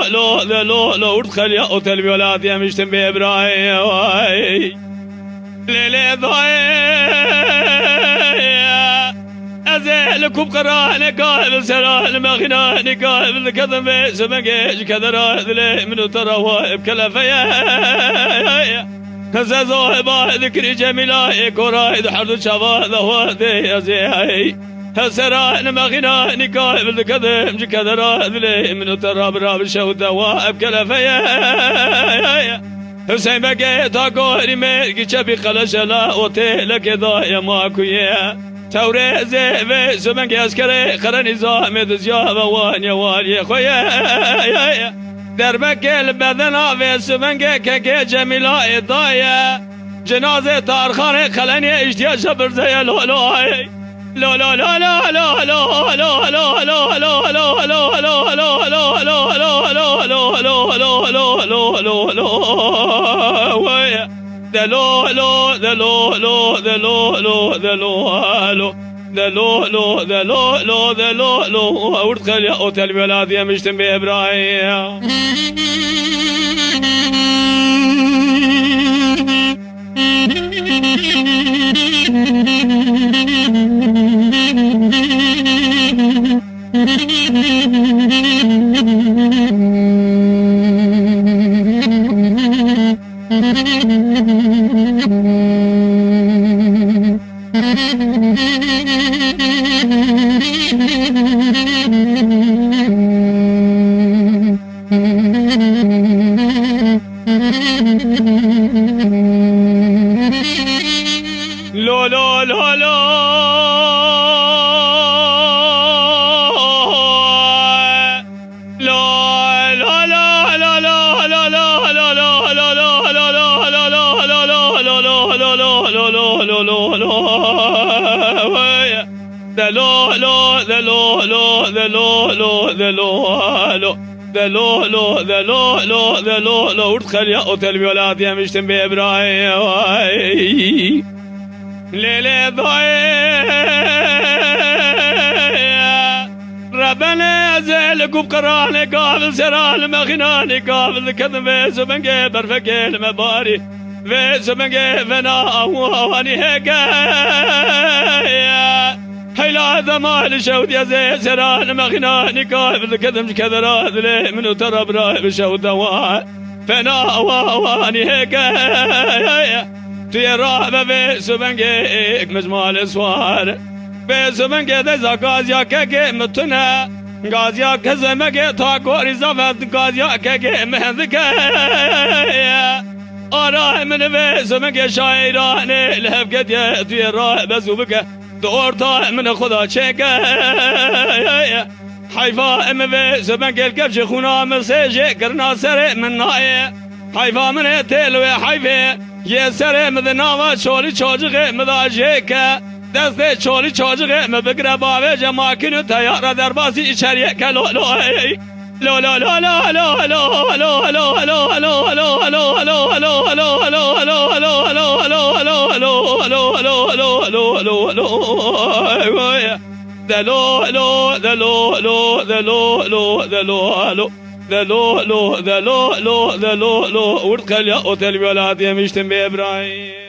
لا لا لا لا ادخل يا قتل الولاد يا مشتم بإبراهيم ليلة ضايع أزهلكم قرانة قائل سراه المغنى قائل كذا سمجيج كذا راهد لي من ترى بكلا فيا كذا زوهبا ذكري جميلة كورايد حرد شباب ذوادي يا زي هسراه المغنى قائل كذا كذا راهد لي من ترى براب شودا وبكلا فيا حسين بقى تاقوري ميرقي چبي خلش لا وتهلك ضايا ماكويا توري زيبي سمنقي اسكري خراني زامد زيابا وانيا واليا خويا دربك البدنا في سمنقي كاكي جميلا ضايا جنازة تارخاني خلاني اجتياج برزي لولوي لا لا لا لا لا لا لا لا لا لا لا لا لا ادخل يا قتل الولاد يا مشتم بإبراهيم لا لا لا لا ادخل يا قتل الولاد يا مشتم بإبراهيم ليلة ضايع ربنا يزلكم قراني قابل سرال مغناني قابل كذب سبنجي برفكي المباري في سبنجي فنا واني هيك هيلا ذمال شود يا زي سرال مغناني قابل كذب كذا راذلي منو ترى براهب شود فنا واني هيك تيرا به سبنگه مجمال سوار به سبنگه دزا گازیا که متنا گازیا کزمگه تا کوری زفت گازیا که مهندکه آراه من به سبنگه شاعرانه لهب گدیه تیرا بزوبکه دور تا من خدا چکه حیفا ام به سبنگه الکبش خونا مسیجه کرنا سر من نایه حیفا من تلوه حیفه یه سر مدناوا چولی چوجقه مداجه که دسته چولی چوجقه مبگره باوه جماکنو تیاره در باسی ایچریه که لو لو لو لو لو لو لو لو لو لو لو لو لو لو ادخل يا قتل الولاد يا مشتم بإبراهيم